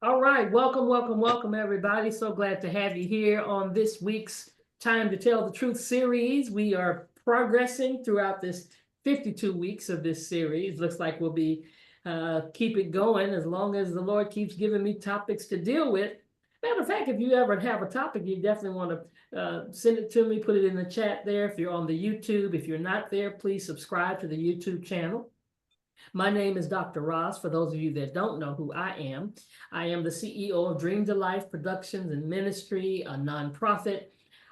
All right, welcome, everybody. So glad to have you here on this week's Time to Tell the Truth series. We are progressing throughout this 52 weeks of this series. Looks like we'll be keep it going as long as the Lord keeps giving me topics to deal with. Matter of fact, if you ever have a topic, you definitely want to send it to me, put it in the chat there. If you're on the YouTube, if you're not there, please subscribe to the YouTube channel. My name is Dr. Ross. For those of you that don't know who I am the CEO of Dream to Life Productions and Ministry, a nonprofit.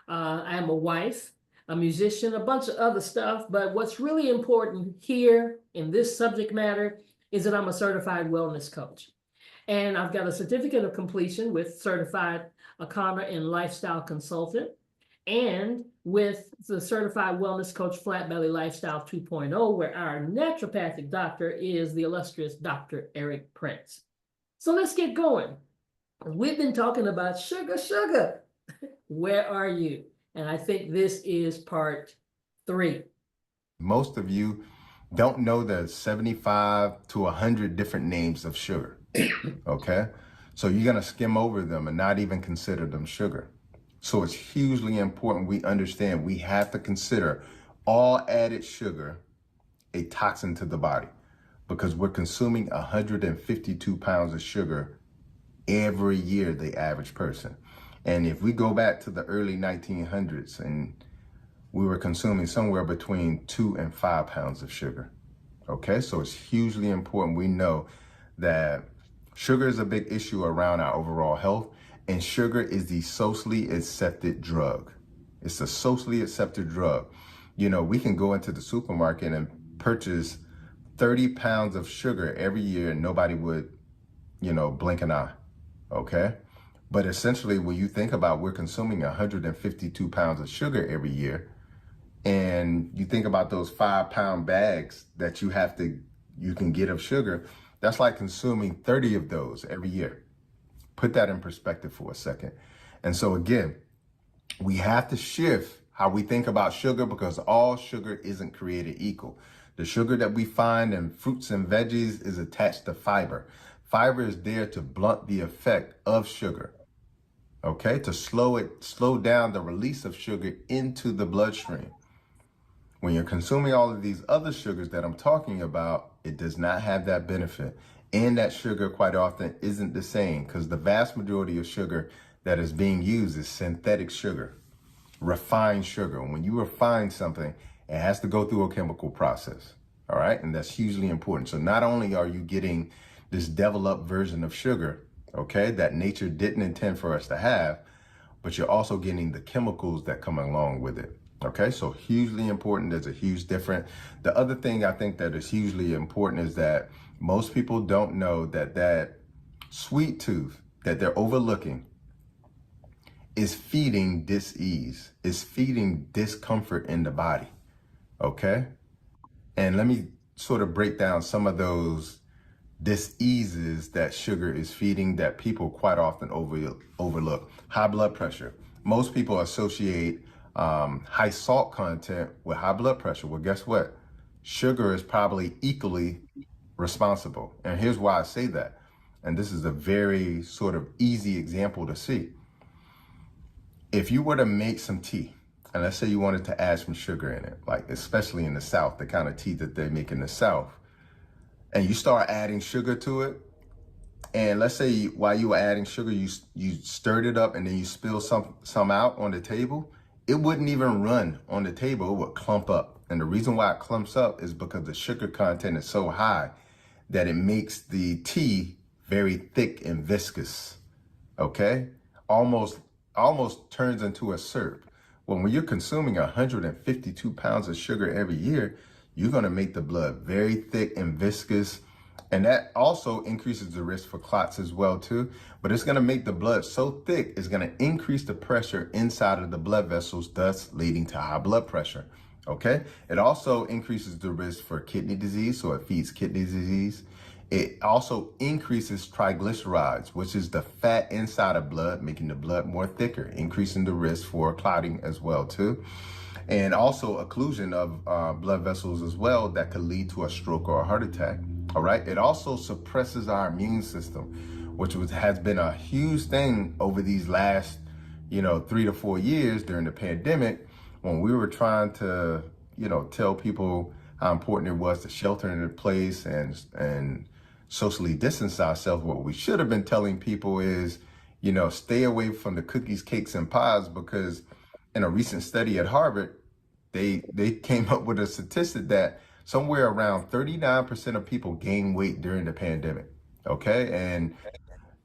I am a wife, a musician, a bunch of other stuff. But what's really important here in this subject matter is that I'm a certified wellness coach. And I've got a certificate of completion with Certified Akana and Lifestyle Consultant, and with the Certified Wellness Coach Flat Belly Lifestyle 2.0, where our naturopathic doctor is the illustrious Dr. Eric Prince. So let's get going. We've been talking about sugar. Where are you? And I think this is part 3. Most of you don't know the 75 to 100 different names of sugar, okay? So you're gonna skim over them and not even consider them sugar. So it's hugely important we understand we have to consider all added sugar a toxin to the body, because we're consuming 152 pounds of sugar every year, the average person. And if we go back to the early 1900s, and we were consuming somewhere between 2 and 5 pounds of sugar. Okay, so it's hugely important we know that sugar is a big issue around our overall health, and sugar is the socially accepted drug. It's a socially accepted drug. You know, we can go into the supermarket and purchase 30 pounds of sugar every year and nobody would, blink an eye, okay? But essentially, when you think about we're consuming 152 pounds of sugar every year, and you think about those 5-pound bags that you can get of sugar, that's like consuming 30 of those every year. Put that in perspective for a second. And so again, we have to shift how we think about sugar, because all sugar isn't created equal. The sugar that we find in fruits and veggies is attached to fiber. Fiber is there to blunt the effect of sugar, okay? To slow down the release of sugar into the bloodstream. When you're consuming all of these other sugars that I'm talking about, it does not have that benefit. And that sugar quite often isn't the same, because the vast majority of sugar that is being used is synthetic sugar, refined sugar. When you refine something, it has to go through a chemical process, all right? And that's hugely important. So not only are you getting this developed version of sugar, okay, that nature didn't intend for us to have, but you're also getting the chemicals that come along with it. Okay, so hugely important. There's a huge difference. The other thing I think that is hugely important is that most people don't know that sweet tooth that they're overlooking is feeding dis-ease, is feeding discomfort in the body, okay? And let me sort of break down some of those dis-eases that sugar is feeding that people quite often overlook. High blood pressure. Most people associate high salt content with high blood pressure. Well, guess what? Sugar is probably equally responsible. And here's why I say that. And this is a very sort of easy example to see. If you were to make some tea, and let's say you wanted to add some sugar in it, like especially in the South, the kind of tea that they make in the South, and you start adding sugar to it, and let's say while you were adding sugar, you stirred it up and then you spill some out on the table, it wouldn't even run on the table, it would clump up. And the reason why it clumps up is because the sugar content is so high that it makes the tea very thick and viscous, okay? Almost turns into a syrup. Well, when you're consuming 152 pounds of sugar every year, you're gonna make the blood very thick and viscous. And that also increases the risk for clots as well too. But it's gonna make the blood so thick, it's gonna increase the pressure inside of the blood vessels, thus leading to high blood pressure, okay? It also increases the risk for kidney disease, so it feeds kidney disease. It also increases triglycerides, which is the fat inside of blood, making the blood more thicker, increasing the risk for clotting as well too. And also occlusion of blood vessels as well that could lead to a stroke or a heart attack. All right. It also suppresses our immune system. which has been a huge thing over these last, 3 to 4 years during the pandemic, when we were trying to, tell people how important it was to shelter in place and socially distance ourselves. What we should have been telling people is, stay away from the cookies, cakes, and pies, because in a recent study at Harvard, they came up with a statistic that somewhere around 39% of people gained weight during the pandemic. Okay. And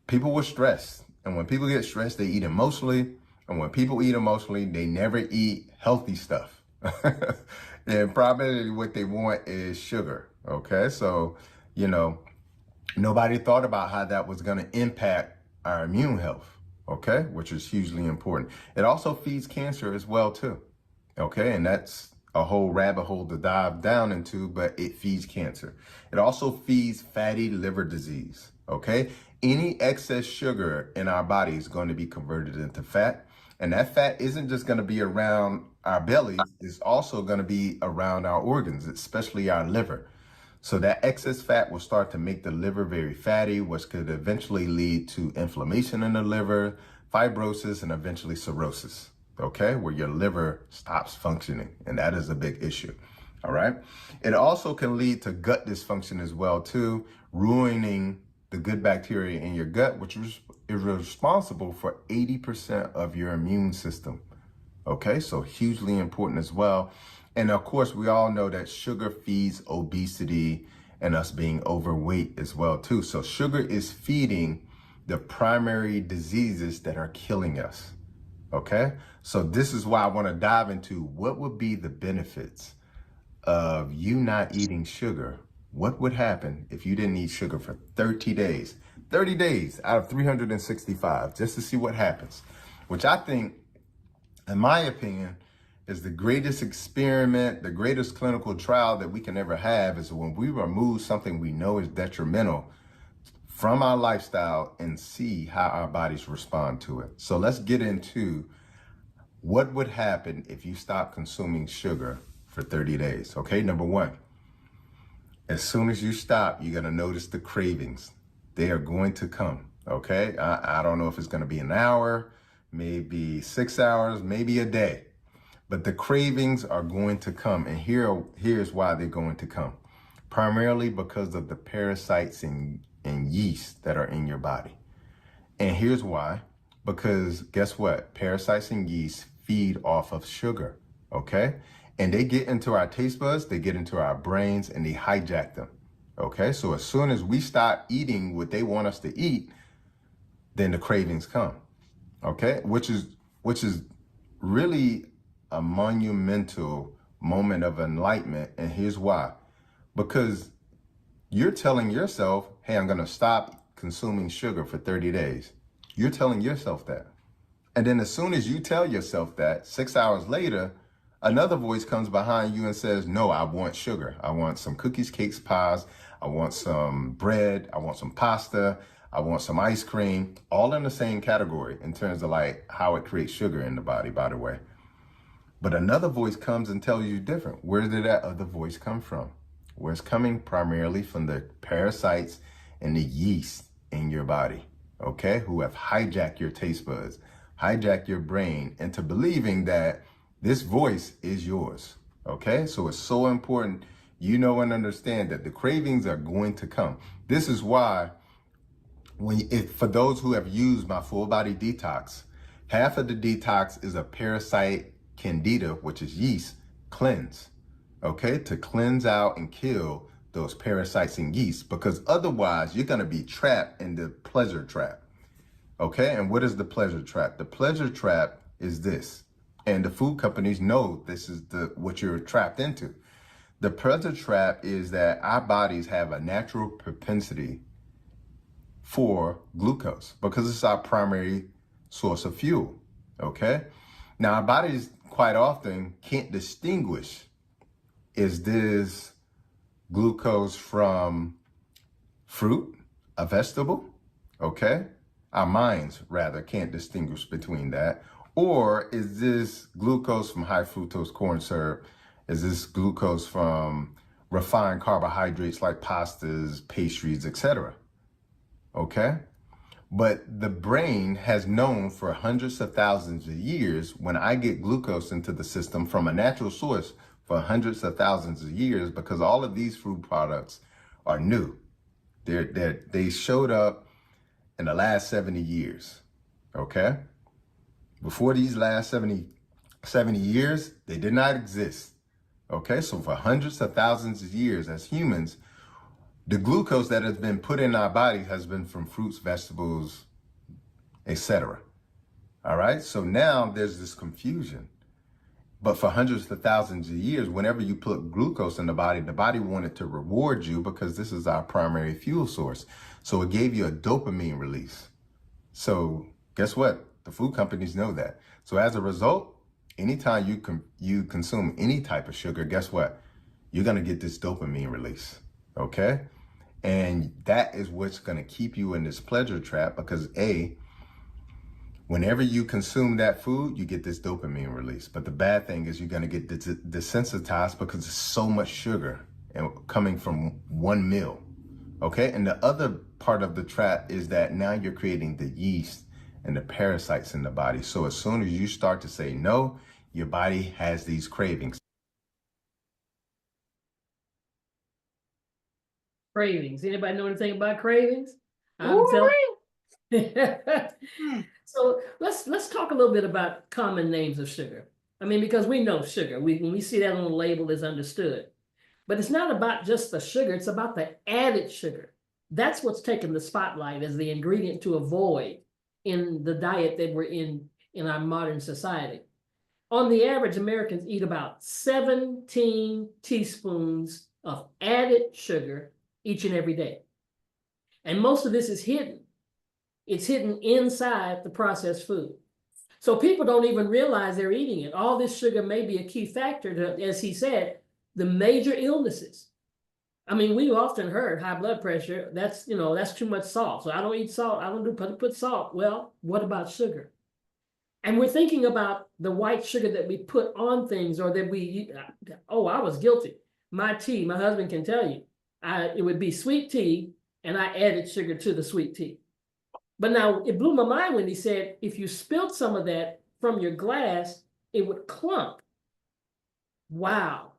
people were stressed. And when people get stressed, they eat emotionally. And when people eat emotionally, they never eat healthy stuff. And probably what they want is sugar. Okay. So, nobody thought about how that was going to impact our immune health. Okay. Which is hugely important. It also feeds cancer as well, too. Okay. And that's a whole rabbit hole to dive down into, but it feeds cancer. It also feeds fatty liver disease. Okay. Any excess sugar in our body is going to be converted into fat. And that fat isn't just going to be around our bellies. It's also going to be around our organs, especially our liver. So that excess fat will start to make the liver very fatty, which could eventually lead to inflammation in the liver, fibrosis, and eventually cirrhosis. Okay, where your liver stops functioning. And that is a big issue. All right. It also can lead to gut dysfunction as well, too, ruining the good bacteria in your gut, which is responsible for 80% of your immune system. Okay, so hugely important as well. And of course, we all know that sugar feeds obesity and us being overweight as well, too. So sugar is feeding the primary diseases that are killing us. Okay, so this is why I want to dive into what would be the benefits of you not eating sugar. What would happen if you didn't eat sugar for 30 days? 30 days out of 365, just to see what happens, which I think, in my opinion, is the greatest experiment, the greatest clinical trial that we can ever have, is when we remove something we know is detrimental from our lifestyle and see how our bodies respond to it. So let's get into what would happen if you stop consuming sugar for 30 days. Okay, number one, as soon as you stop, you're going to notice the cravings. They are going to come. Okay, I don't know if it's going to be an hour, maybe 6 hours, maybe a day, but the cravings are going to come. And here's why they're going to come. Primarily because of the parasites and yeast that are in your body. And here's why. Because guess what? Parasites and yeast feed off of sugar. Okay. And they get into our taste buds, they get into our brains, and they hijack them. Okay. So as soon as we stop eating what they want us to eat, then the cravings come. Okay. Which is really a monumental moment of enlightenment. And here's why. Because you're telling yourself, hey, I'm going to stop consuming sugar for 30 days. You're telling yourself that. And then as soon as you tell yourself that, 6 hours later, another voice comes behind you and says, no, I want sugar. I want some cookies, cakes, pies. I want some bread. I want some pasta. I want some ice cream, all in the same category in terms of like how it creates sugar in the body, by the way. But another voice comes and tells you different. Where did that other voice come from? Where it's coming primarily from the parasites and the yeast in your body, okay, who have hijacked your taste buds, hijacked your brain into believing that this voice is yours, okay? So it's so important you know and understand that the cravings are going to come. This is why for those who have used my full body detox, half of the detox is a parasite candida, which is yeast, cleanse. Okay, to cleanse out and kill those parasites and yeast, because otherwise you're going to be trapped in the pleasure trap. Okay, and what is the pleasure trap? The pleasure trap is this, and the food companies know this is what you're trapped into. The pleasure trap is that our bodies have a natural propensity for glucose because it's our primary source of fuel. Okay, now our bodies quite often can't distinguish, is this glucose from fruit, a vegetable? Okay. Our minds rather can't distinguish between that. Or is this glucose from high fructose corn syrup? Is this glucose from refined carbohydrates like pastas, pastries, etc.? Okay. But the brain has known for hundreds of thousands of years, when I get glucose into the system from a natural source for hundreds of thousands of years, because all of these food products are new. They showed up in the last 70 years, okay? Before these last 70 years, they did not exist, okay? So for hundreds of thousands of years as humans, the glucose that has been put in our body has been from fruits, vegetables, etc. All right, so now there's this confusion. But for hundreds of thousands of years, whenever you put glucose in the body wanted to reward you because this is our primary fuel source. So it gave you a dopamine release. So guess what? The food companies know that. So as a result, anytime you consume any type of sugar, guess what? You're going to get this dopamine release, okay? And that is what's going to keep you in this pleasure trap, because whenever you consume that food, you get this dopamine release. But the bad thing is you're going to get desensitized because there's so much sugar coming from one meal, okay? And the other part of the trap is that now you're creating the yeast and the parasites in the body. So as soon as you start to say no, your body has these cravings. Cravings. Anybody know anything about cravings? So let's talk a little bit about common names of sugar. I mean, because we know sugar. When we see that on the label, it's understood. But it's not about just the sugar, it's about the added sugar. That's what's taken the spotlight as the ingredient to avoid in the diet that we're in our modern society. On the average, Americans eat about 17 teaspoons of added sugar each and every day. And most of this is hidden. It's hidden inside the processed food. So people don't even realize they're eating it. All this sugar may be a key factor to, as he said, the major illnesses. I mean, we've often heard high blood pressure, that's too much salt. So I don't eat salt, I don't put salt. Well, what about sugar? And we're thinking about the white sugar that we put on things, or that I was guilty. My tea, my husband can tell you, it would be sweet tea, and I added sugar to the sweet tea. But now it blew my mind when he said, if you spilled some of that from your glass, it would clump. Wow.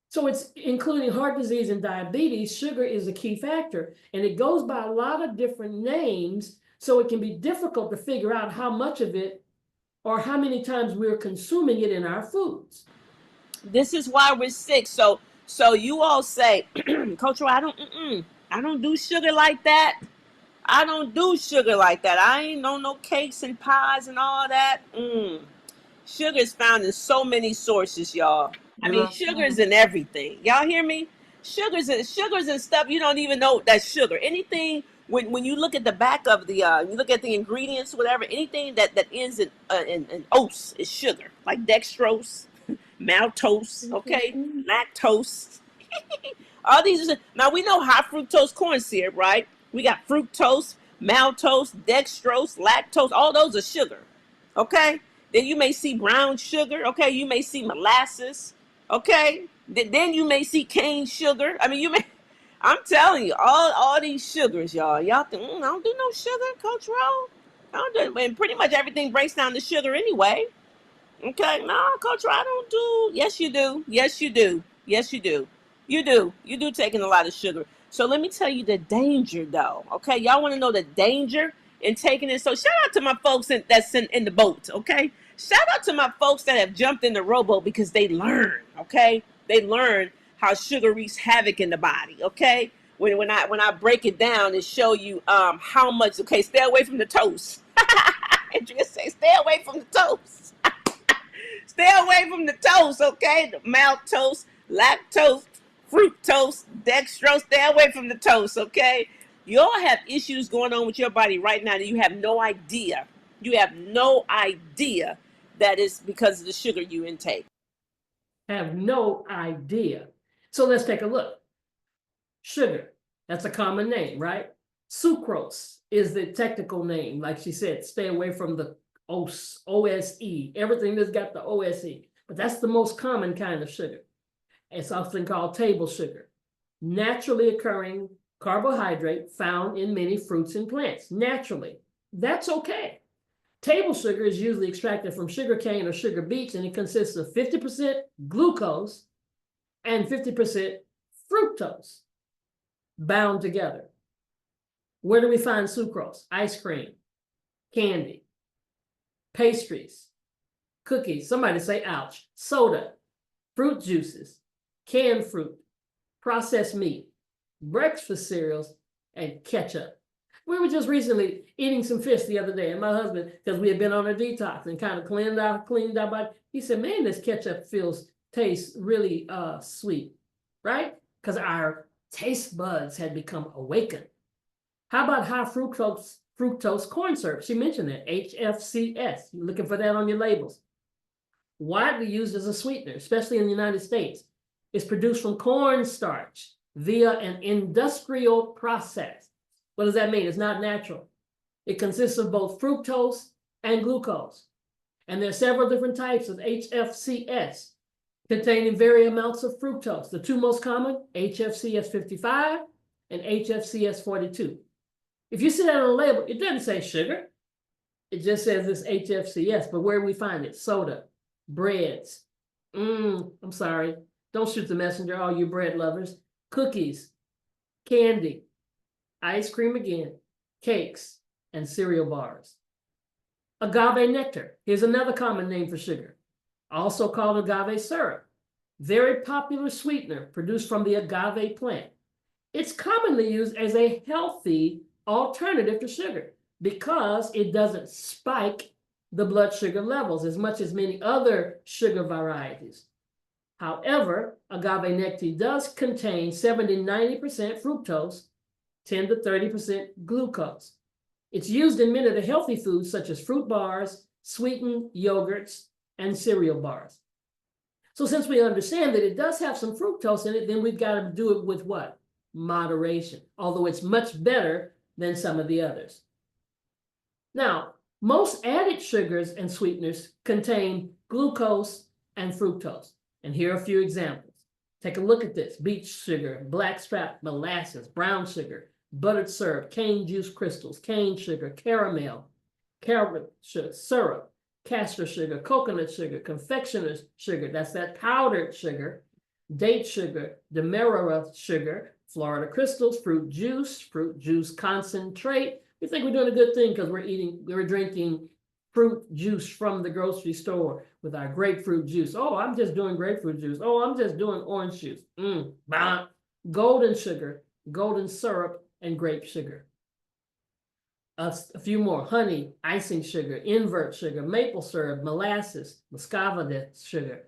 So it's including heart disease and diabetes. Sugar is a key factor, and it goes by a lot of different names. So it can be difficult to figure out how much of it or how many times we're consuming it in our foods. This is why we're sick. So you all say, Coach Roy, I don't do sugar like that. I don't do sugar like that. I ain't on no cakes and pies and all that. Sugar is found in so many sources, y'all. I mean, sugar's in everything. Y'all hear me? Sugars and stuff you don't even know that's sugar. Anything when you look at the back of the you look at the ingredients, whatever, anything that ends in ose is sugar, like dextrose, maltose, okay, lactose. All these are, now we know high fructose corn syrup, right? We got fructose, maltose, dextrose, lactose. All those are sugar, okay? Then you may see brown sugar, okay? You may see molasses, okay? Then you may see cane sugar. I mean, I'm telling you, all these sugars, y'all think, I don't do no sugar, Coach Rowe. I don't do, and pretty much everything breaks down to sugar anyway. Okay, no, Coach Rowe, I don't do. Yes, you do. Yes, you do. Yes, you do. You do taking a lot of sugar. So let me tell you the danger, though. Okay, y'all want to know the danger in taking it? So shout out to my folks that's in the boat. Okay, shout out to my folks that have jumped in the rowboat because they learn. Okay, they learn how sugar wreaks havoc in the body. Okay, when I break it down and show you how much. Okay, stay away from the toast. Andrea say stay away from the toast. Stay away from the toast. Okay, the maltose, lactose, fructose, dextrose, stay away from the toast, okay? You all have issues going on with your body right now that you have no idea. You have no idea that is because of the sugar you intake. Have no idea. So let's take a look. Sugar, that's a common name, right? Sucrose is the technical name. Like she said, stay away from the OSE, everything that's got the OSE. But that's the most common kind of sugar. It's often called table sugar, naturally occurring carbohydrate found in many fruits and plants naturally. That's okay. Table sugar is usually extracted from sugar cane or sugar beets, and it consists of 50% glucose and 50% fructose bound together. Where do we find sucrose? Ice cream, candy, pastries, cookies, somebody say ouch, soda, fruit juices, canned fruit, processed meat, breakfast cereals, and ketchup. We were just recently eating some fish the other day, and my husband, because we had been on a detox and kind of cleaned our body, he said, man, this ketchup tastes really sweet, right? Because our taste buds had become awakened. How about high fructose corn syrup? She mentioned that, HFCS. You're looking for that on your labels. Widely used as a sweetener, especially in the United States. It's produced from cornstarch via an industrial process. What does that mean? It's not natural. It consists of both fructose and glucose. And there are several different types of HFCS containing varying amounts of fructose. The two most common, HFCS 55 and HFCS 42. If you see that on the label, it doesn't say sugar. It just says it's HFCS, but where do we find it? Soda, breads. I'm sorry. Don't shoot the messenger, all you bread lovers. Cookies, candy, ice cream again, cakes, and cereal bars. Agave nectar. Here's another common name for sugar, also called agave syrup. Very popular sweetener produced from the agave plant. It's commonly used as a healthy alternative to sugar because it doesn't spike the blood sugar levels as much as many other sugar varieties. However, agave nectar does contain 70-90% fructose, 10 to 30% glucose. It's used in many of the healthy foods such as fruit bars, sweetened yogurts, and cereal bars. So since we understand that it does have some fructose in it, then we've got to do it with what? Moderation, although it's much better than some of the others. Now, most added sugars and sweeteners contain glucose and fructose. And here are a few examples. Take a look at this. Beet sugar, blackstrap molasses, brown sugar, buttered syrup, cane juice crystals, cane sugar, caramel, carrot sugar, syrup, castor sugar, coconut sugar, confectioner's sugar, that's that powdered sugar, date sugar, demerara sugar, Florida crystals, fruit juice concentrate. We think we're doing a good thing because we're drinking fruit juice from the grocery store with our grapefruit juice. Oh, I'm just doing grapefruit juice. Oh, I'm just doing orange juice. Golden sugar, golden syrup, and grape sugar. A few more: honey, icing sugar, invert sugar, maple syrup, molasses, muscovado sugar,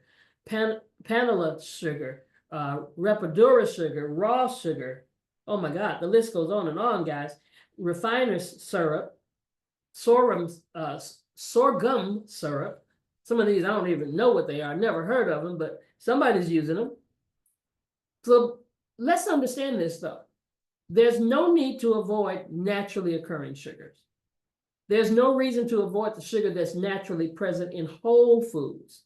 panela sugar, Repadura sugar, raw sugar. Oh my God, the list goes on and on, guys. Refiner's syrup, sorghum syrup. Some of these I don't even know what they are, never heard of them, but somebody's using them. So let's understand this though. There's no need to avoid naturally occurring sugars. There's no reason to avoid the sugar that's naturally present in whole foods,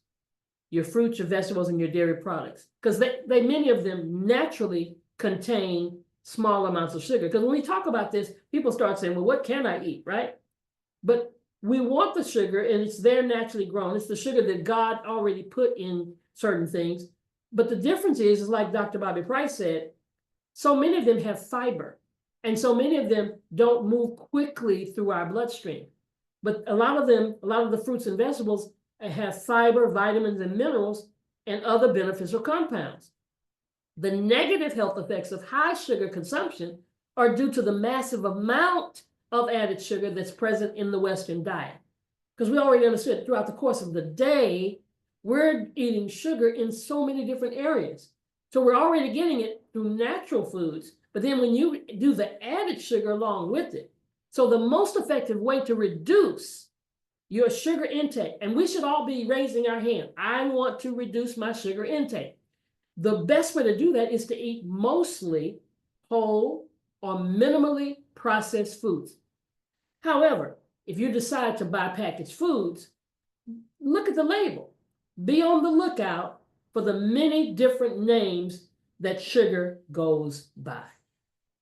your fruits, your vegetables, and your dairy products, because many of them naturally contain small amounts of sugar. Because when we talk about this, people start saying, well, what can I eat, right? But we want the sugar, and it's there naturally grown. It's the sugar that God already put in certain things. But the difference is like Dr. Bobby Price said, so many of them have fiber, and so many of them don't move quickly through our bloodstream. But a lot of the fruits and vegetables have fiber, vitamins, and minerals, and other beneficial compounds. The negative health effects of high sugar consumption are due to the massive amount of added sugar that's present in the Western diet. Because we already understood throughout the course of the day, we're eating sugar in so many different areas. So we're already getting it through natural foods, but then when you do the added sugar along with it, so the most effective way to reduce your sugar intake, and we should all be raising our hand, I want to reduce my sugar intake. The best way to do that is to eat mostly whole or minimally processed foods. However, if you decide to buy packaged foods, look at the label. Be on the lookout for the many different names that sugar goes by.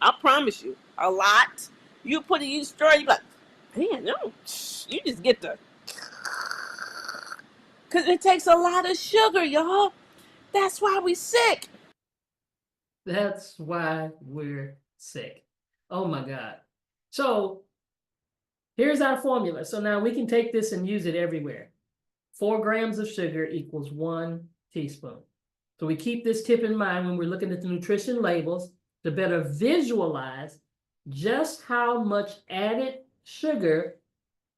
I promise you, a lot. You put it in your story, you like, man, no, you just get the, because it takes a lot of sugar, y'all. That's why we sick. That's why we're sick. Oh my God. So here's our formula. So now we can take this and use it everywhere. 4 grams of sugar equals 1 teaspoon. So we keep this tip in mind when we're looking at the nutrition labels to better visualize just how much added sugar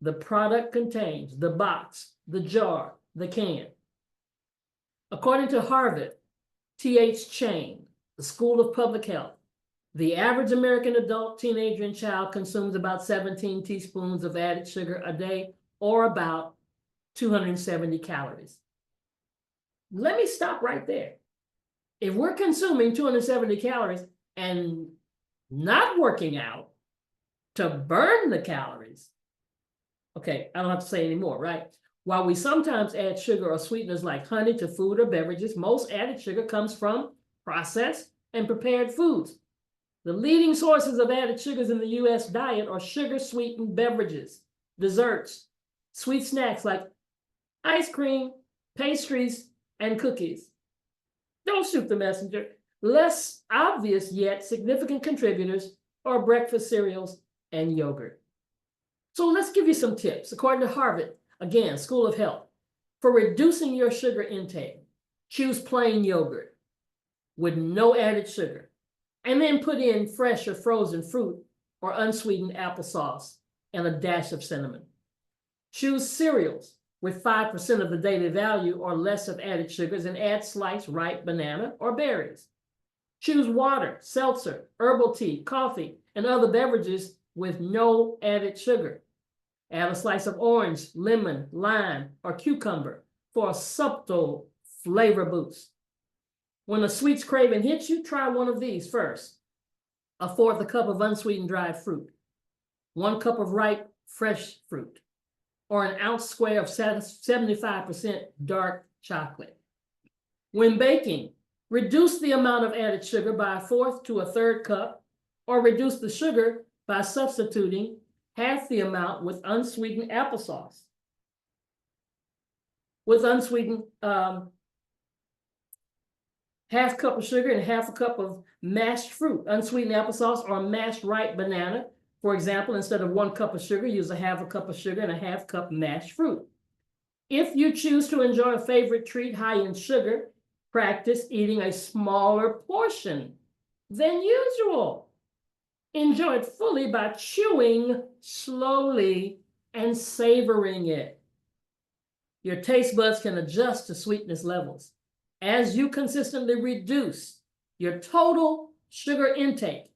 the product contains, the box, the jar, the can. According to Harvard, T.H. Chang, the School of Public Health, the average American adult, teenager, and child consumes about 17 teaspoons of added sugar a day, or about 270 calories. Let me stop right there. If we're consuming 270 calories and not working out to burn the calories, okay, I don't have to say any more, right? While we sometimes add sugar or sweeteners like honey to food or beverages, most added sugar comes from processed and prepared foods. The leading sources of added sugars in the U.S. diet are sugar-sweetened beverages, desserts, sweet snacks like ice cream, pastries, and cookies. Don't shoot the messenger. Less obvious yet significant contributors are breakfast cereals and yogurt. So let's give you some tips. According to Harvard, again, School of Health, for reducing your sugar intake, choose plain yogurt with no added sugar, and then put in fresh or frozen fruit or unsweetened applesauce and a dash of cinnamon. Choose cereals with 5% of the daily value or less of added sugars and add sliced ripe banana or berries. Choose water, seltzer, herbal tea, coffee, and other beverages with no added sugar. Add a slice of orange, lemon, lime, or cucumber for a subtle flavor boost. When a sweets craving hits you, try one of these first. 1/4 cup of unsweetened dried fruit, 1 cup of ripe fresh fruit, or an ounce square of 75% dark chocolate. When baking, reduce the amount of added sugar by 1/4 to 1/3 cup, or reduce the sugar by substituting half the amount with unsweetened applesauce. With unsweetened, 1/2 cup of sugar and 1/2 cup of mashed fruit, unsweetened applesauce, or mashed ripe banana. For example, instead of 1 cup of sugar, use 1/2 cup of sugar and 1/2 cup mashed fruit. If you choose to enjoy a favorite treat high in sugar, practice eating a smaller portion than usual. Enjoy it fully by chewing slowly and savoring it. Your taste buds can adjust to sweetness levels. As you consistently reduce your total sugar intake,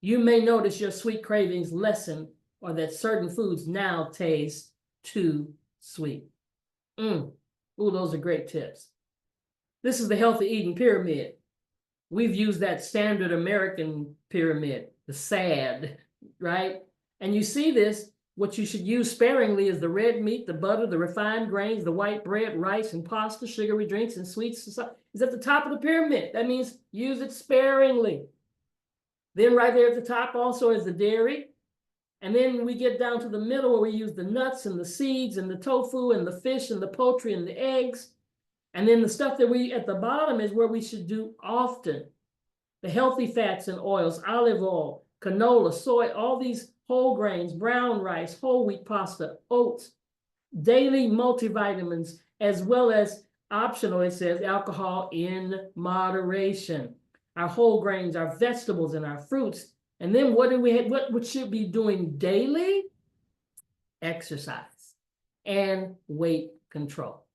you may notice your sweet cravings lessen or that certain foods now taste too sweet. Ooh, those are great tips. This is the healthy eating pyramid. We've used that standard American pyramid, the SAD, right? And you see this, what you should use sparingly is the red meat, the butter, the refined grains, the white bread, rice, and pasta, sugary drinks, and sweets. Is at the top of the pyramid. That means use it sparingly. Then right there at the top also is the dairy. And then we get down to the middle where we use the nuts and the seeds and the tofu and the fish and the poultry and the eggs. And then the stuff that we at the bottom is where we should do often. The healthy fats and oils, olive oil, canola, soy, all these whole grains, brown rice, whole wheat pasta, oats, daily multivitamins, as well as optional, it says, alcohol in moderation. Our whole grains, our vegetables, and our fruits. And then what do we have, what should be doing daily? Exercise and weight control.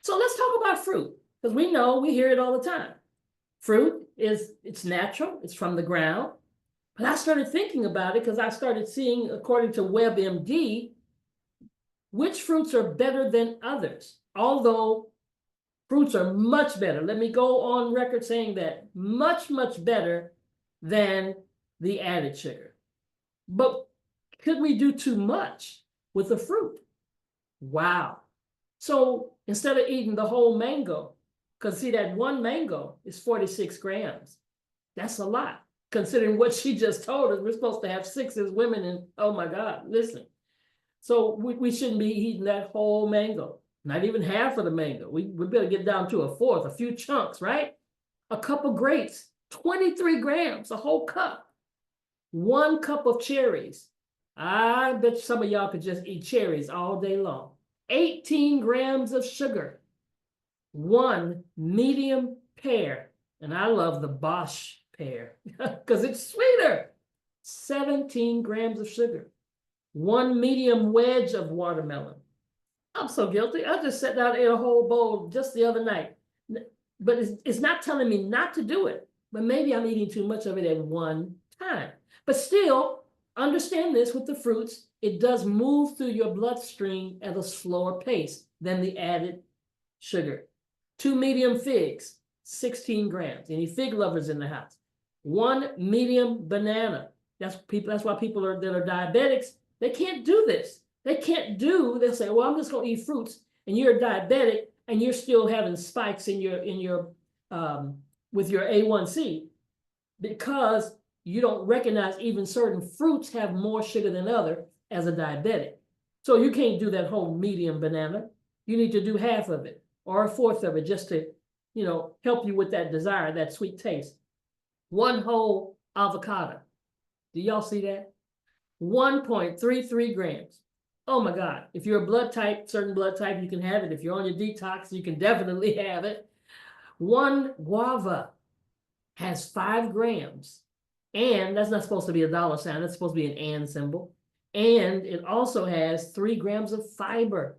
So let's talk about fruit, because we know, we hear it all the time. Fruit it's natural, it's from the ground. But I started thinking about it because I started seeing, according to WebMD, which fruits are better than others. Although fruits are much better. Let me go on record saying that much, much better than the added sugar. But could we do too much with the fruit? Wow. So instead of eating the whole mango, because see that one mango is 46 grams. That's a lot. considering what she just told us. We're supposed to have 6 as women, and oh my God, listen. So we shouldn't be eating that whole mango, not even half of the mango. We better get down to a fourth, a few chunks, right? A cup of grapes, 23 grams, a whole cup. 1 cup of cherries. I bet some of y'all could just eat cherries all day long. 18 grams of sugar. 1 medium pear. And I love the Bosch pear because it's sweeter. 17 grams of sugar. 1 medium wedge of watermelon. I'm so guilty. I just sat down and ate a whole bowl just the other night. But it's not telling me not to do it. But maybe I'm eating too much of it at one time. But still, understand this with the fruits. It does move through your bloodstream at a slower pace than the added sugar. 2 medium figs, 16 grams. Any fig lovers in the house? 1 medium banana. That's why people that are diabetics, they can't do this. They'll say, well, I'm just gonna eat fruits, and you're diabetic and you're still having spikes in your with your A1C because you don't recognize even certain fruits have more sugar than other as a diabetic. So you can't do that whole medium banana. You need to do half of it or a fourth of it just to, help you with that desire, that sweet taste. 1 whole avocado. Do y'all see that? 1.33 grams. Oh my God. If you're a blood type, certain blood type, you can have it. If you're on your detox, you can definitely have it. 1 guava has 5 grams. And that's not supposed to be a dollar sign. That's supposed to be an and symbol. And it also has 3 grams of fiber.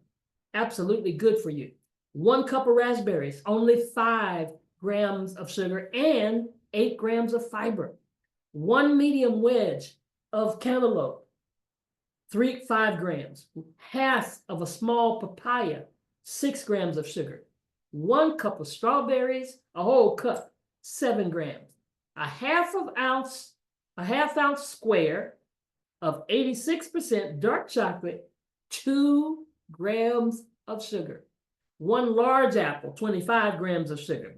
Absolutely good for you. 1 cup of raspberries, only 5 grams of sugar and 8 grams of fiber. 1 medium wedge of cantaloupe, 5 grams. Half of a small papaya, 6 grams of sugar. 1 cup of strawberries, a whole cup, 7 grams. A half ounce square of 86% dark chocolate, 2 grams of sugar. 1 large apple, 25 grams of sugar.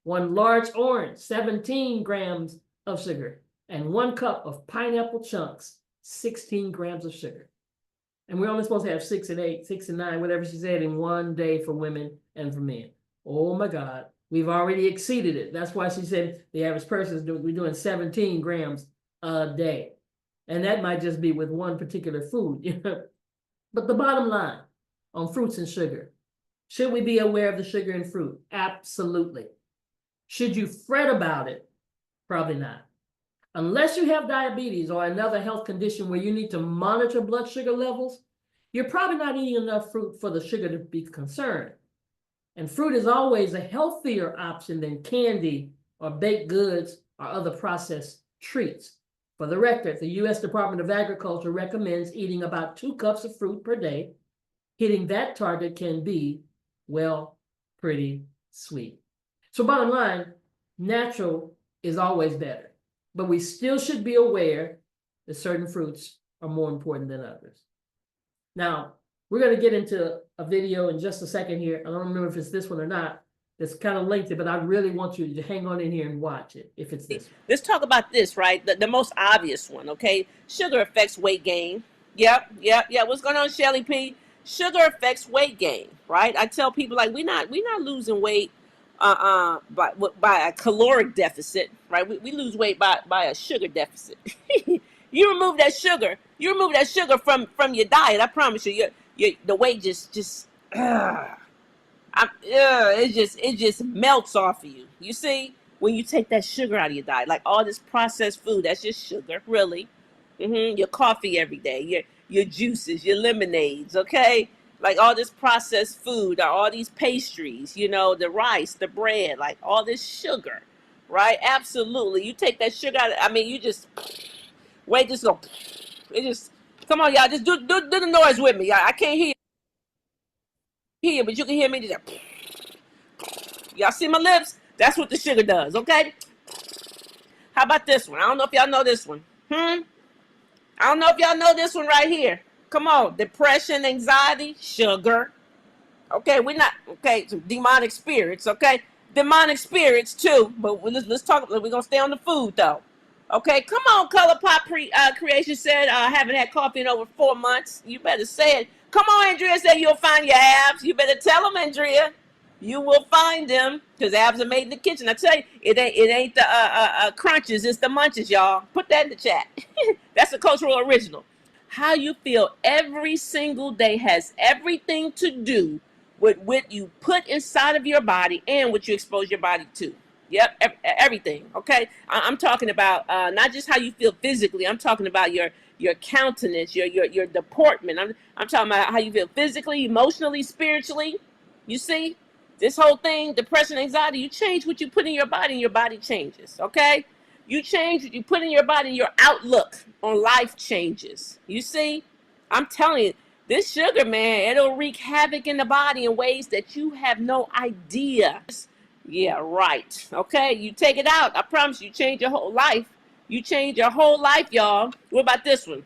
1 large orange, 17 grams of sugar. And 1 cup of pineapple chunks, 16 grams of sugar. And we're only supposed to have 6 and 8, 6 and 9, whatever she said, in one day for women and for men. Oh my God. We've already exceeded it. That's why she said the average person we're doing 17 grams a day. And that might just be with one particular food. But the bottom line on fruits and sugar, should we be aware of the sugar in fruit? Absolutely. Should you fret about it? Probably not. Unless you have diabetes or another health condition where you need to monitor blood sugar levels, you're probably not eating enough fruit for the sugar to be concerned. And fruit is always a healthier option than candy or baked goods or other processed treats. For the record, the U.S. Department of Agriculture recommends eating about 2 cups of fruit per day. Hitting that target can be, well, pretty sweet. So bottom line, natural is always better. But we still should be aware that certain fruits are more important than others. Now, we're going to get into a video in just a second here. I don't remember if it's this one or not. It's kind of lengthy, but I really want you to hang on in here and watch it if it's this one. Let's talk about this, right? The most obvious one, okay? Sugar affects weight gain. Yep. What's going on, Shelly P? Sugar affects weight gain, right? I tell people, like, we're not losing weight by a caloric deficit, right? We lose weight by a sugar deficit. You remove that sugar from your diet. I promise you, the weight it just melts off of you. You see, when you take that sugar out of your diet, like all this processed food, that's just sugar, really. Your coffee every day, your juices, your lemonades, okay? Like all this processed food, all these pastries, the rice, the bread, like all this sugar, right? Absolutely. You take that sugar out, weight just go, come on, y'all, just do the noise with me. Y'all. I can't hear, but you can hear me. Just, y'all see my lips? That's what the sugar does, okay? How about this one? I don't know if y'all know this one. I don't know if y'all know this one right here. Come on, depression, anxiety, sugar. Okay, so demonic spirits, okay? Demonic spirits too, but let's talk, we're gonna stay on the food though. Okay, come on, Color Pop Creation said, haven't had coffee in over 4 months. You better say it. Come on, Andrea said you'll find your abs. You better tell them, Andrea. You will find them because abs are made in the kitchen. I tell you, it ain't the crunches, it's the munches, y'all. Put that in the chat. That's a cultural original. How you feel every single day has everything to do with what you put inside of your body and what you expose your body to. Yep, everything. Okay, I'm talking about not just how you feel physically. I'm talking about your countenance, your deportment. I'm talking about how you feel physically, emotionally, spiritually. You see, this whole thing, depression, anxiety. You change what you put in your body, and your body changes. Okay, you change what you put in your body, and your outlook on life changes. You see, I'm telling you, this sugar, man, it'll wreak havoc in the body in ways that you have no idea. Yeah, right. Okay, you take it out. I promise you, change your whole life. You change your whole life, y'all. What about this one?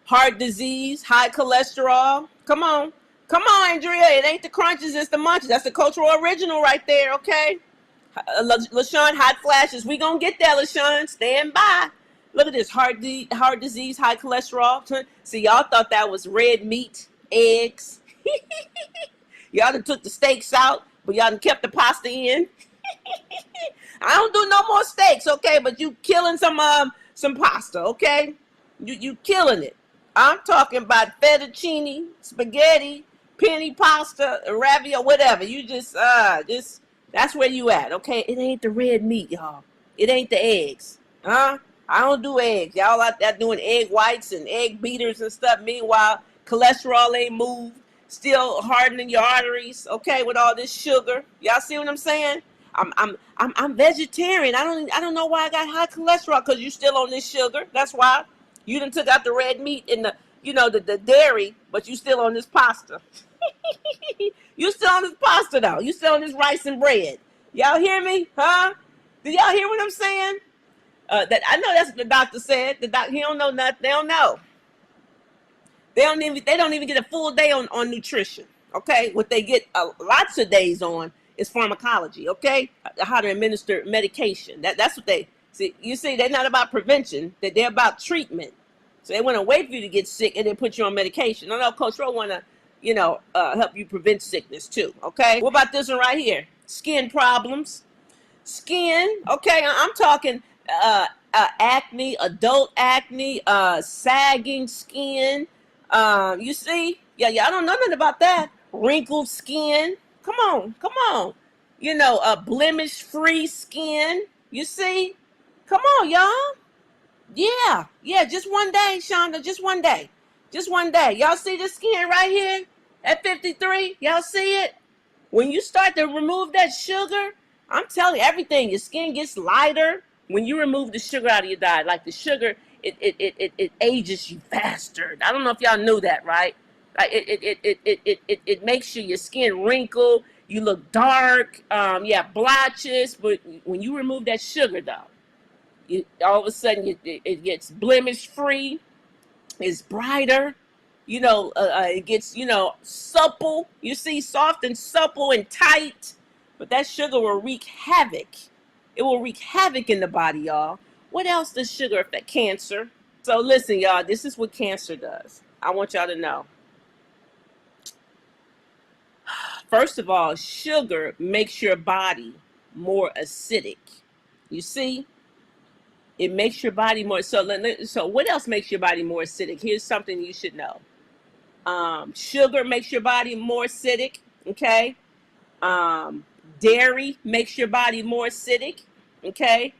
Heart disease, high cholesterol. Come on. Come on, Andrea. It ain't the crunches, it's the munches. That's the cultural original right there, okay? LaShawn, hot flashes. We gonna get there, LaShawn. Stand by. Look at this, heart disease, high cholesterol. See, y'all thought that was red meat, eggs. Y'all done took the steaks out, but y'all done kept the pasta in. I don't do no more steaks, okay? But you killing some pasta, okay? You killing it. I'm talking about fettuccine, spaghetti, penny pasta, ravioli, whatever. You just that's where you at, okay? It ain't the red meat, y'all. It ain't the eggs, huh? I don't do eggs. Y'all out there doing egg whites and egg beaters and stuff. Meanwhile, cholesterol ain't moved. Still hardening your arteries, okay, with all this sugar. Y'all see what I'm saying? I'm vegetarian. I don't know why I got high cholesterol, because you still on this sugar. That's why. You done took out the red meat and the dairy, but you still on this pasta. You still on this pasta though. You still on this rice and bread. Y'all hear me? Huh? Do y'all hear what I'm saying? That I know that's what the doctor said. He don't know nothing. They don't know. They don't even get a full day on nutrition. Okay, what they get lots of days on is pharmacology. Okay, how to administer medication. That's what they see. You see, they're not about prevention. They're about treatment. So they want to wait for you to get sick and then put you on medication. I know Coach Ro want to, help you prevent sickness too. Okay, what about this one right here? Skin problems. Skin. Okay, I'm talking acne, adult acne, sagging skin. You see, yeah, I don't know nothing about that. Wrinkled skin. Come on. Blemish-free skin. You see? Come on, y'all. Yeah, just one day, Shonda, just one day. Y'all see the skin right here at 53? Y'all see it? When you start to remove that sugar, I'm telling you, everything, your skin gets lighter. When you remove the sugar out of your diet, like the sugar, it ages you faster. I don't know if y'all knew that, right? Like it makes your skin wrinkle. You look dark. Blotches. But when you remove that sugar, though, all of a sudden it gets blemish free. It's brighter. It gets supple. You see, soft and supple and tight. But that sugar will wreak havoc. It will wreak havoc in the body, y'all. What else does sugar affect? Cancer. So listen, y'all, this is what cancer does. I want y'all to know. First of all, sugar makes your body more acidic. You see? It makes your body more. So what else makes your body more acidic? Here's something you should know. Sugar makes your body more acidic. Okay. Dairy makes your body more acidic. Okay.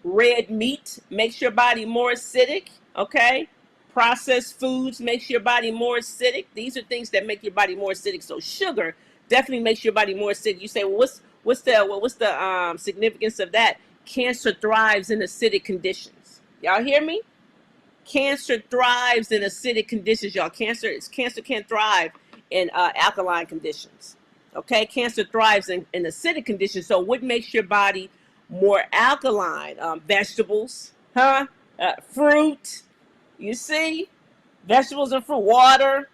Red meat makes your body more acidic. Okay. Processed foods makes your body more acidic. These are things that make your body more acidic. So sugar definitely makes your body more acidic. You say, well, what's the significance of that? Cancer thrives in acidic conditions. Y'all hear me? Cancer thrives in acidic conditions, y'all. Cancer can't thrive in alkaline conditions. Okay, cancer thrives in acidic conditions. So what makes your body more alkaline? Vegetables, fruit. You see, vegetables and fruit, water,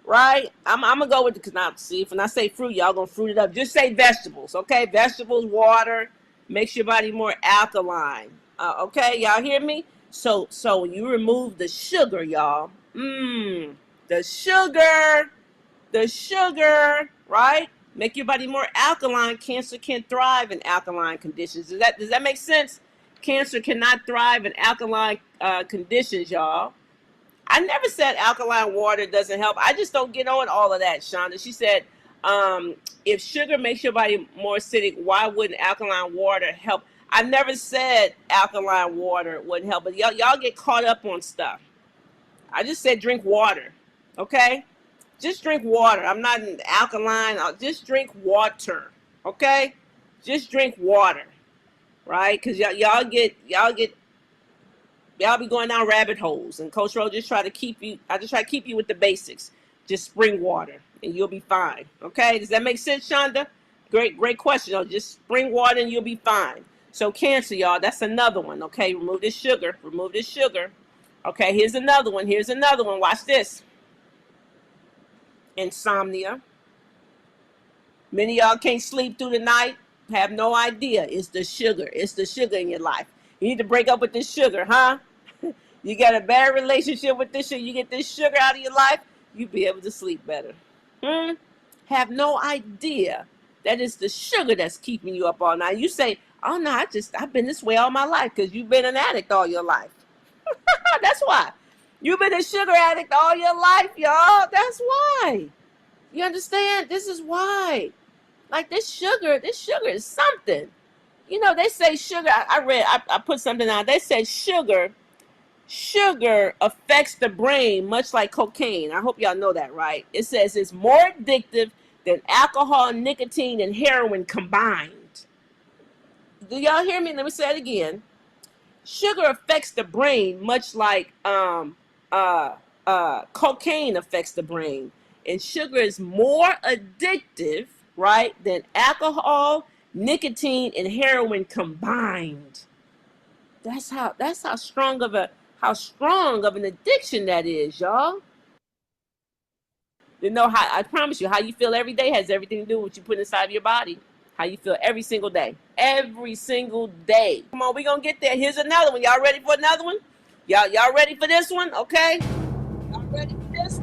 right? I'm gonna go with because now see if when I say fruit, y'all gonna fruit it up. Just say vegetables, okay? Vegetables, water makes your body more alkaline. Okay, y'all hear me? So when you remove the sugar, y'all, the sugar, right? Make your body more alkaline. Cancer can thrive in alkaline conditions. Does that make sense? Cancer cannot thrive in alkaline conditions, y'all. I never said alkaline water doesn't help. I just don't get on all of that, Shonda. She said, if sugar makes your body more acidic, why wouldn't alkaline water help? I never said alkaline water wouldn't help, but y'all get caught up on stuff. I just said drink water, okay? Just drink water. I'm not an alkaline. Just drink water, okay? Just drink water, right? Because y'all be going down rabbit holes, and Coach Ro just try to keep you. I just try to keep you with the basics. Just spring water, and you'll be fine. Okay? Does that make sense, Shonda? Great question. Just spring water, and you'll be fine. So cancer, y'all. That's another one. Okay? Remove this sugar. Remove this sugar. Okay? Here's another one. Here's another one. Watch this. Insomnia. Many of y'all can't sleep through the night. Have no idea. It's the sugar. It's the sugar in your life. You need to break up with this sugar, huh? You got a bad relationship with this sugar. You get this sugar out of your life, you'll be able to sleep better. Have no idea that it's the sugar that's keeping you up all night. You say, oh no, I've been this way all my life because you've been an addict all your life. That's why. You've been a sugar addict all your life, y'all. That's why. You understand? This is why. Like this sugar is something. You know, they say sugar, I put something out. They say sugar affects the brain much like cocaine. I hope y'all know that, right? It says it's more addictive than alcohol, nicotine, and heroin combined. Do y'all hear me? Let me say it again. Sugar affects the brain much like cocaine affects the brain. And sugar is more addictive, right, than alcohol, nicotine, and heroin combined. That's how strong of an addiction that is, y'all. You know how I promise you, how you feel every day has everything to do with what you put inside your body. How you feel every single day. Every single day. Come on, we're gonna get there. Here's another one. Y'all ready for another one? Y'all ready for this one? Okay. Y'all ready for this?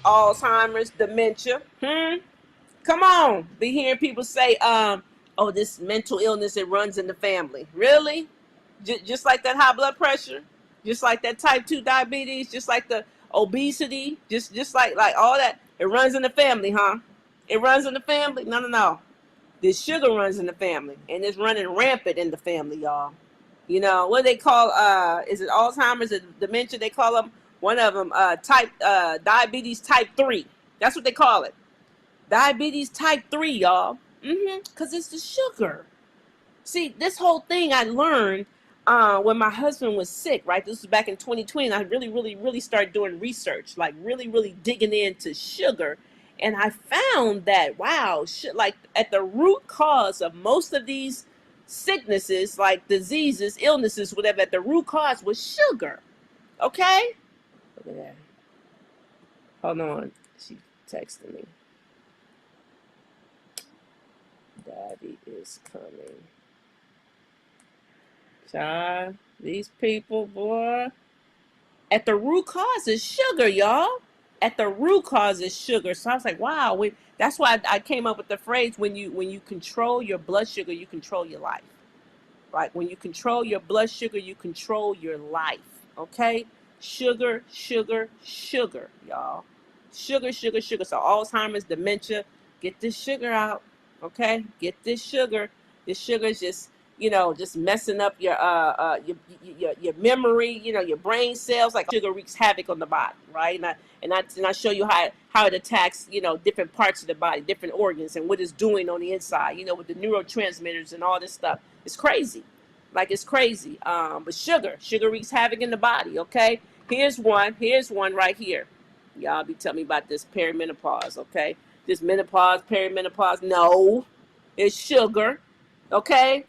Alzheimer's, dementia. Come on. Be hearing people say, oh, this mental illness, it runs in the family. Really? Just like that high blood pressure, just like that type 2 diabetes, just like the obesity, just like all that. It runs in the family, huh? It runs in the family? No. This sugar runs in the family, and it's running rampant in the family, y'all. You know, what do they call, is it Alzheimer's or dementia? They call them, one of them, diabetes type 3. That's what they call it. Diabetes type 3, y'all. Because it's the sugar. See, this whole thing I learned when my husband was sick, right? This was back in 2020. And I really started doing research, like really digging into sugar. And I found that, wow, like at the root cause of most of these sicknesses, like diseases, illnesses, whatever, at the root cause was sugar. Okay? Look at that. Hold on. She texted me. Daddy is coming. Child, these people, boy. At the root cause is sugar, y'all. At the root cause is sugar. So I was like, wow. That's why I came up with the phrase, when you control your blood sugar, you control your life. Right? When you control your blood sugar, you control your life. Okay? Sugar, y'all. Sugar. So Alzheimer's, dementia, get this sugar out. Okay? Get this sugar. This sugar is just, just messing up your memory, your brain cells. Like sugar wreaks havoc on the body, right? And I show you how it attacks, different parts of the body, different organs, and what it's doing on the inside, with the neurotransmitters and all this stuff. It's crazy. Like, it's crazy. But sugar wreaks havoc in the body, okay? Here's one right here. Y'all be telling me about this perimenopause, okay? This menopause, perimenopause. No, it's sugar, okay?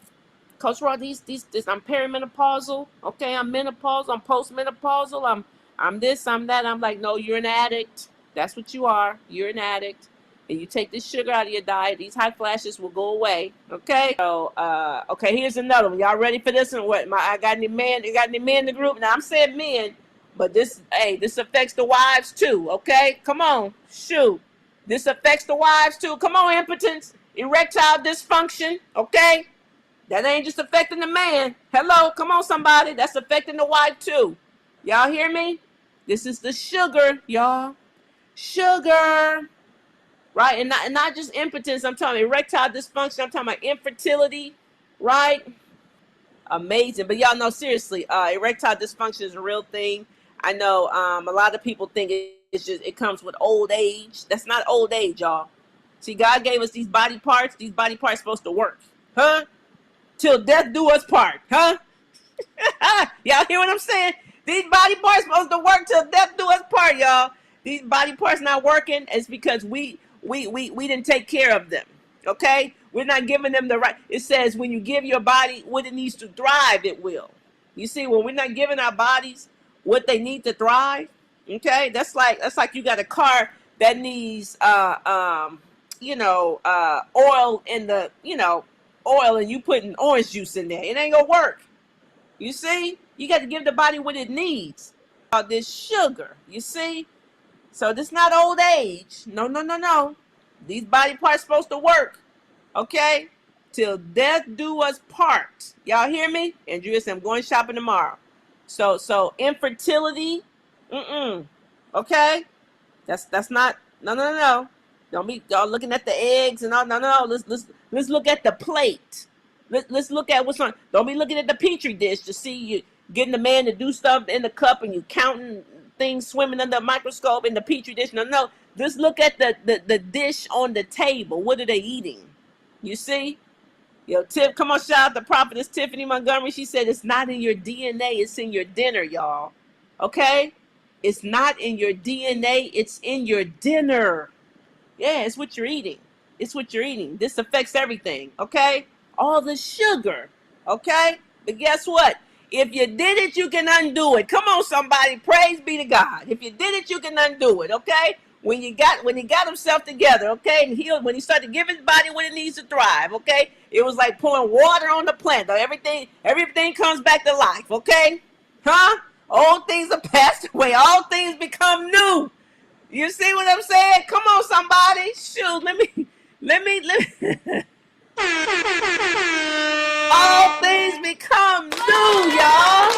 Coach Rod, I'm perimenopausal, okay? I'm menopausal, I'm postmenopausal, I'm this, I'm that. I'm like, no, you're an addict. That's what you are. You're an addict. And you take this sugar out of your diet, these hot flashes will go away. Okay. So, okay, here's another one. Y'all ready for this one? What? I got any men? You got any men in the group? Now I'm saying men, but this affects the wives too. Okay, come on, shoot. This affects the wives too. Come on, impotence, erectile dysfunction. Okay, that ain't just affecting the man. Hello, come on, somebody. That's affecting the wife too. Y'all hear me? This is the sugar, y'all. Sugar. Right, and not just impotence. I'm talking erectile dysfunction. I'm talking about infertility, right? Amazing, but y'all know seriously, erectile dysfunction is a real thing. I know a lot of people think it comes with old age. That's not old age, y'all. See, God gave us these body parts. These body parts supposed to work, huh? Till death do us part, huh? Y'all hear what I'm saying? These body parts supposed to work till death do us part, y'all. These body parts not working. It's because we didn't take care of them. Okay, we're not giving them the right. It says when you give your body what it needs to thrive, it will. You see, when we're not giving our bodies what they need to thrive, okay, that's like you got a car that needs oil in the oil, and you putting orange juice in there. It ain't gonna work. You see, you got to give the body what it needs. This sugar, you see. So this not old age. No. These body parts supposed to work. Okay? Till death do us part. Y'all hear me? Andrea said, I'm going shopping tomorrow. So infertility. Okay? That's not no. Don't be y'all looking at the eggs and all. No. Let's look at the plate. Let's look at what's on. Don't be looking at the petri dish to see you getting the man to do stuff in the cup and you counting things swimming under a microscope in the petri dish. No. Just look at the dish on the table. What are they eating? You see? Yo, Tiff, come on, shout out the prophetess Tiffany Montgomery. She said it's not in your DNA, it's in your dinner, y'all. Okay? It's not in your DNA, it's in your dinner. Yeah, it's what you're eating. It's what you're eating. This affects everything, okay? All the sugar, okay? But guess what? If you did it, you can undo it. Come on, somebody. Praise be to God. If you did it, you can undo it, okay? When he got himself together, okay, and when he started giving his body what it needs to thrive, okay, it was like pouring water on the plant. Everything comes back to life, okay, huh? Old things are passed away. All things become new. You see what I'm saying? Come on, somebody. Shoot, let me. All things become new, y'all.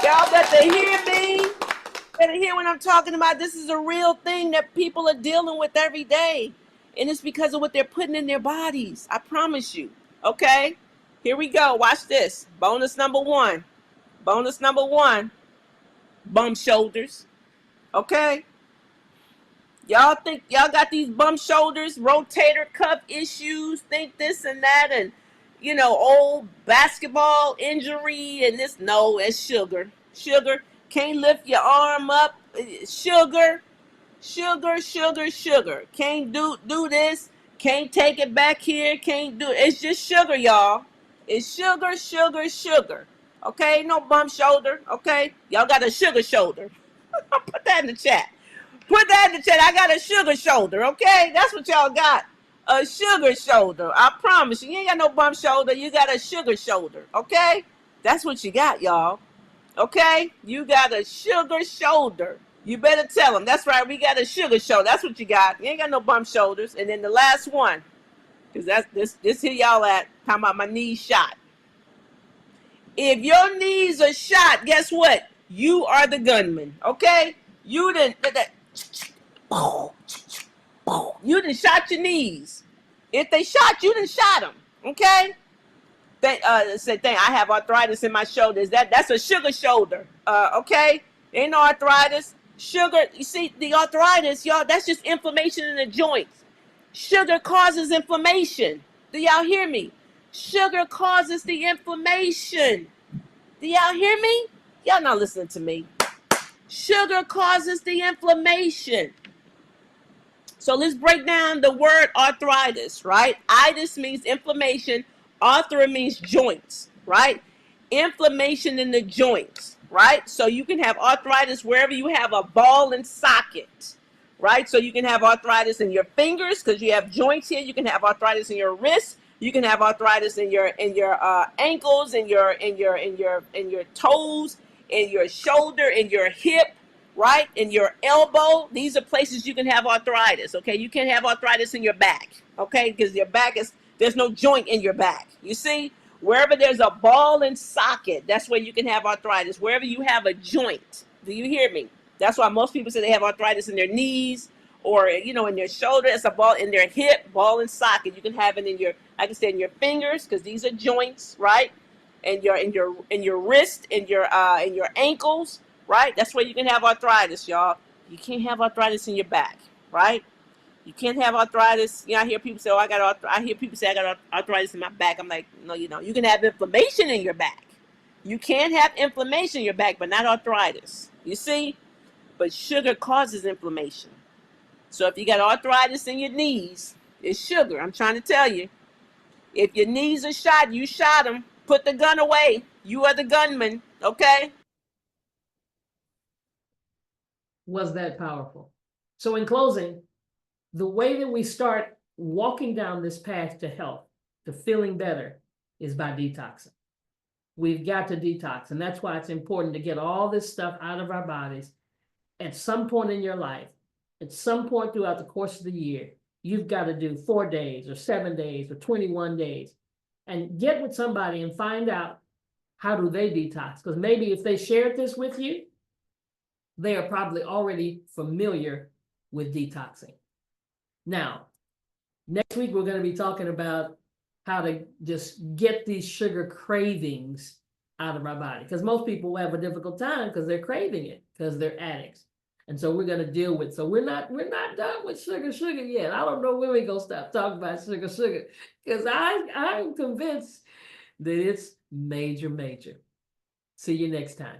Y'all better hear me. Better hear what I'm talking about. This is a real thing that people are dealing with every day. And it's because of what they're putting in their bodies. I promise you. Okay? Here we go. Watch this. Bonus number one. Bum shoulders. Okay? Y'all think y'all got these bum shoulders, rotator cuff issues, think this and that, and old basketball injury and this. No, it's sugar. Can't lift your arm up. Sugar. Can't do this. Can't take it back here. Can't do it. It's just sugar, y'all. It's sugar. Okay, no bum shoulder. Okay, y'all got a sugar shoulder. Put that in the chat. I got a sugar shoulder. Okay, that's what y'all got. A sugar shoulder. I promise you ain't got no bum shoulder. You got a sugar shoulder. Okay, that's what you got, y'all. Okay, you got a sugar shoulder. You better tell them. That's right, we got a sugar shoulder. That's what you got. You ain't got no bum shoulders. And then the last one, because that's this here y'all at, talking about my knees shot. If your knees are shot, guess what? You are the gunman. Okay? You didn't shot your knees. If they shot you, then shot them. Okay? Say thing. I have arthritis in my shoulders. That's a sugar shoulder. Okay? Ain't no arthritis. Sugar, you see, the arthritis, y'all, that's just inflammation in the joints. Sugar causes inflammation. Do y'all hear me? Sugar causes the inflammation. Do y'all hear me? Y'all not listening to me. Sugar causes the inflammation. So let's break down the word arthritis, right? Itis means inflammation. Arthro means joints, right? Inflammation in the joints. right? So you can have arthritis wherever you have a ball and socket, right? So you can have arthritis in your fingers because you have joints here. You can have arthritis in your wrists. You can have arthritis in your ankles, in your toes, in your shoulder, in your hip, right? In your elbow. These are places you can have arthritis. Okay, you can't have arthritis in your back. Okay, because your back there's no joint in your back. You see, wherever there's a ball and socket, that's where you can have arthritis. Wherever you have a joint, do you hear me? That's why most people say they have arthritis in their knees or in their shoulder. It's a ball in their hip, ball and socket. You can have it in your, like I said, in your fingers because these are joints, right? And your wrist, in your ankles, right? That's where you can have arthritis, y'all. You can't have arthritis in your back, right? You can't have arthritis. I hear people say, "Oh, I got arthritis in my back." I'm like, no, you can have inflammation in your back. You can have inflammation in your back, but not arthritis. You see? But sugar causes inflammation. So if you got arthritis in your knees, it's sugar. I'm trying to tell you. If your knees are shot, you shot them. Put the gun away. You are the gunman, okay? Was that powerful? So in closing, the way that we start walking down this path to health, to feeling better, is by detoxing. We've got to detox, and that's why it's important to get all this stuff out of our bodies. At some point in your life, at some point throughout the course of the year, you've got to do 4 days or 7 days or 21 days and get with somebody and find out how do they detox. Because maybe if they shared this with you, they are probably already familiar with detoxing. Now, next week, we're going to be talking about how to just get these sugar cravings out of our body. Because most people have a difficult time because they're craving it, because they're addicts. And so we're going to deal with, so we're not done with sugar yet. I don't know when we're going to stop talking about sugar, because I'm convinced that it's major. See you next time.